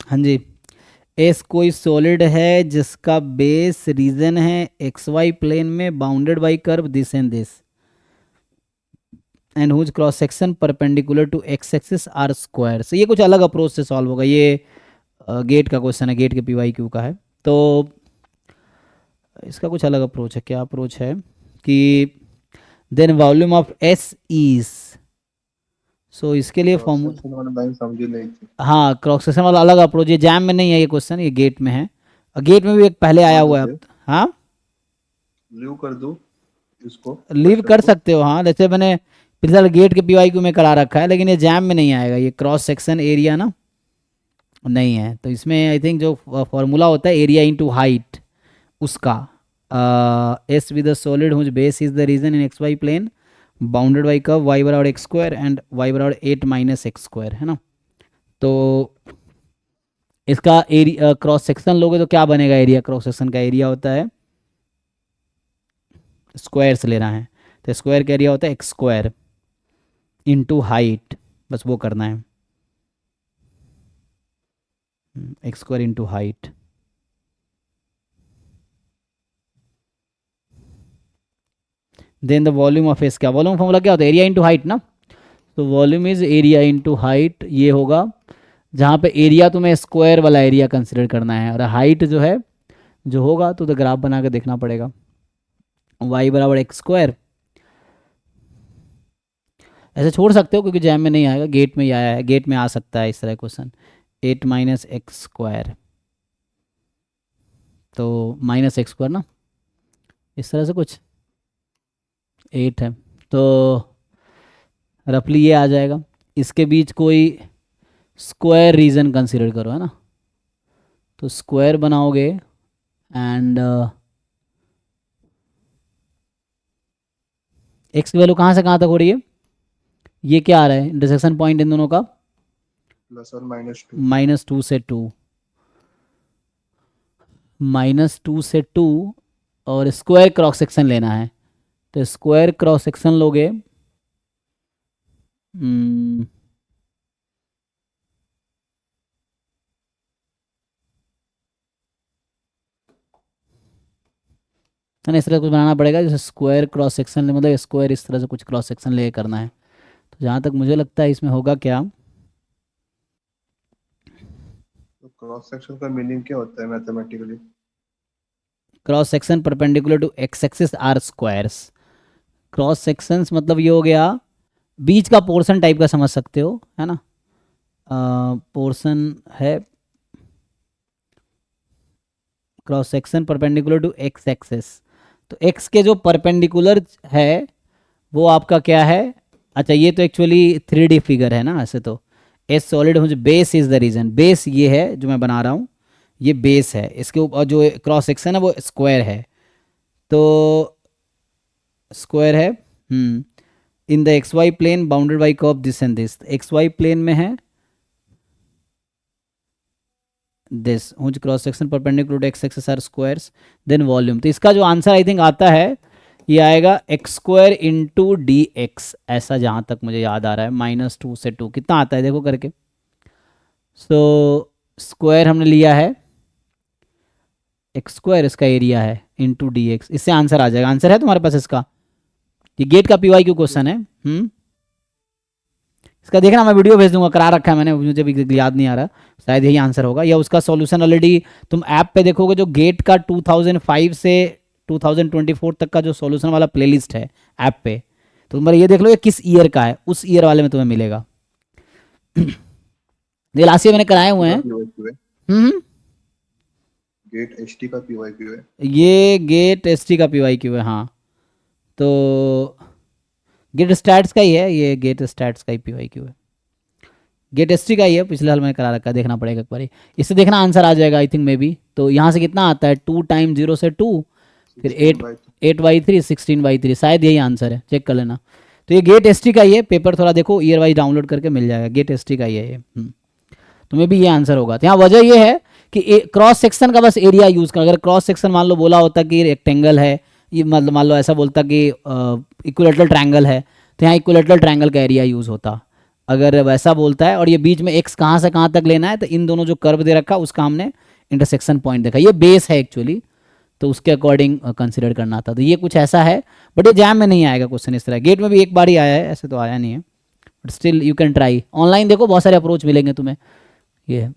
हाँ जी। एस कोई सॉलिड है जिसका बेस रीजन है एक्स वाई प्लेन में bounded by curve this and this and whose cross section perpendicular to x axis are square. से ये कुछ अलग अप्रोच से सॉल्व होगा। ये गेट का क्वेश्चन है, गेट के पी वाई क्यू का है। तो इसका कुछ अलग अप्रोच है। क्या अप्रोच है कि then volume of S is, so इसके लिए क्रॉस फॉर्मूला, सेक्शन वाला लाइन समझी नहीं थी। हाँ क्रॉस सेक्शन वाला अलग अप्रोच। ये जैम में नहीं है ये क्वेश्चन, ये गेट में है। गेट में भी एक पहले आया लीव हुआ कर है दे, अब। हाँ लीव कर दूं इसको, लीव क्वेश्चन कर को। सकते हो, हाँ जैसे मैंने पिछले साल गेट के पीवाईक्यू में करा रखा है, लेकिन ये जैम में नहीं आएगा। ये क्रॉस सेक्शन एरिया ना नहीं है, तो इसमें आई थिंक जो फॉर्मूला होता है एरिया इंटू हाइट उसका, S with solid whose base is the region in x y plane bounded by curve y बराबर एक्स स्क्वायर एंड वाई बराबर 8 - x² है ना। तो इसका एरिया क्रॉस सेक्शन लोगे तो क्या बनेगा? एरिया क्रॉस सेक्शन का एरिया होता है, स्क्वायर से लेना है तो स्क्वायर का एरिया होता है एक्स स्क्वायर इंटू हाइट, बस वो करना है, x square into height. Then the volume of S, क्या वॉल्यूम फॉर्मूला क्या होता है? एरिया इंटू हाइट ना। तो volume is area into height, ये होगा जहाँ पे एरिया तुम्हें स्क्वायर वाला एरिया कंसिडर करना है, और हाइट जो है जो होगा तो ग्राफ बना के देखना पड़ेगा। वाई बराबर एक्स स्क्वायर, ऐसे छोड़ सकते हो क्योंकि जैम में नहीं आएगा, गेट में ही आया है, गेट में आ सकता है इस तरह क्वेश्चन। 8 - x², तो -x² ना, इस तरह से कुछ 8 है, तो रफली ये आ जाएगा। इसके बीच कोई स्क्वायर रीजन कंसिडर करो, है ना। तो स्क्वायर बनाओगे एंड एक्स की वैल्यू कहाँ से कहाँ तक हो रही है? ये क्या आ रहा है इंटरसेक्शन पॉइंट इन दोनों का? प्लस और -2। -2 से 2, -2 से 2, और स्क्वायर क्रॉस सेक्शन लेना है। तो स्क्वायर क्रॉस सेक्शन लोगे, है ना, इस तरह कुछ बनाना पड़ेगा जैसे स्क्वायर क्रॉस सेक्शन, मतलब स्क्वायर इस तरह से कुछ क्रॉस सेक्शन ले करना है। तो जहाँ तक मुझे लगता है इसमें होगा क्या, तो क्रॉस सेक्शन का मीनिंग क्या होता है mathematically? Cross section perpendicular to x axis are squares. Cross sections मतलब ये हो गया बीच का पोर्शन टाइप का, समझ सकते हो, है ना। पोर्शन है cross section perpendicular to x axis, तो एक्स के जो परपेंडिकुलर है वो आपका क्या है? अच्छा ये तो एक्चुअली 3D फिगर है ना ऐसे तो। एस सॉलिड मुझे base is the region, base ये है जो मैं बना रहा हूँ, ये बेस है, इसके ऊपर जो क्रॉस सेक्शन है वो स्क्वायर है। तो स्क्वायर है in the x y plane bounded by curve this and this, x y plane में है this whose cross section perpendicular to x axis are squares, then volume. तो इसका जो आंसर आई थिंक आता है ये आएगा x square into D x, ऐसा जहाँ तक मुझे याद आ रहा है। -2 से 2 कितना आता है देखो करके। सो स्क्वायर हमने लिया है, एक्स स्क्वायर इसका एरिया है इंटू डी एक्स, इससे आंसर आ जाएगा। आंसर है तुम्हारे पास इसका? ये गेट का पीवाई क्यू क्वेश्चन है। इसका देखना, मैं वीडियो भेज दूंगा, करा रखा है मैंने, मुझे भी याद नहीं आ रहा, शायद यही आंसर होगा, या उसका सॉल्यूशन ऑलरेडी तुम ऐप पे देखोगे। जो गेट का 2005 से 2024 तक का जो सॉल्यूशन वाला प्लेलिस्ट है ऐप पे, तो तुम्हारा ये देख लो ये किस ईयर का है, उस ईयर वाले में तुम्हें मिलेगा। ये लास्ट ईयर मैंने कराए हुए का हैं। पीवाईक्यू है, हम्म गेट एचटी का पीवाईक्यू है। ये गेट एसटी का पीवाईक्यू है, हाँ। तो गेट स्टैट्स का ही है, ये गेट स्टैट्स का ही पीवाईक्यू है, गेट एसटी का ही है, पिछले साल मैंने करा रखा है, देखना पड़ेगा एक बार। इससे देखना आंसर आ जाएगा आई थिंक मे बी। तो यहाँ से कितना आता है? 2 टाइम 0 से 2, फिर 16 8 बाई 8/3 16/3, शायद यही आंसर है, चेक कर लेना। तो ये गेट एसटी का ही है, पेपर थोड़ा देखो ईयर वाइज डाउनलोड करके मिल जाएगा, गेट एसटी का ही है ये। तो मे भी ये आंसर होगा। तो यहाँ वजह ये है कि क्रॉस सेक्शन का बस एरिया यूज़ कर, अगर क्रॉस सेक्शन मान लो बोला होता कि रेक्टेंगल है, ये मतलब मान लो ऐसा बोलता कि इक्विलेटरल ट्रायंगल है, तो यहाँ इक्विलेटरल ट्रायंगल का एरिया यूज़ होता। अगर वैसा बोलता है और ये बीच में x कहाँ से कहाँ तक लेना है, तो इन दोनों जो कर्व दे रखा उसका हमने इंटरसेक्शन पॉइंट देखा, ये बेस है एक्चुअली, तो उसके अकॉर्डिंग कंसिडर करना था। तो ये कुछ ऐसा है, बट ये जैम में नहीं आएगा क्वेश्चन इस तरह। गेट में भी एक बार ही आया है, ऐसे तो आया नहीं है, but still you can try. Online देखो बहुत सारे अप्रोच मिलेंगे तुम्हें। ये है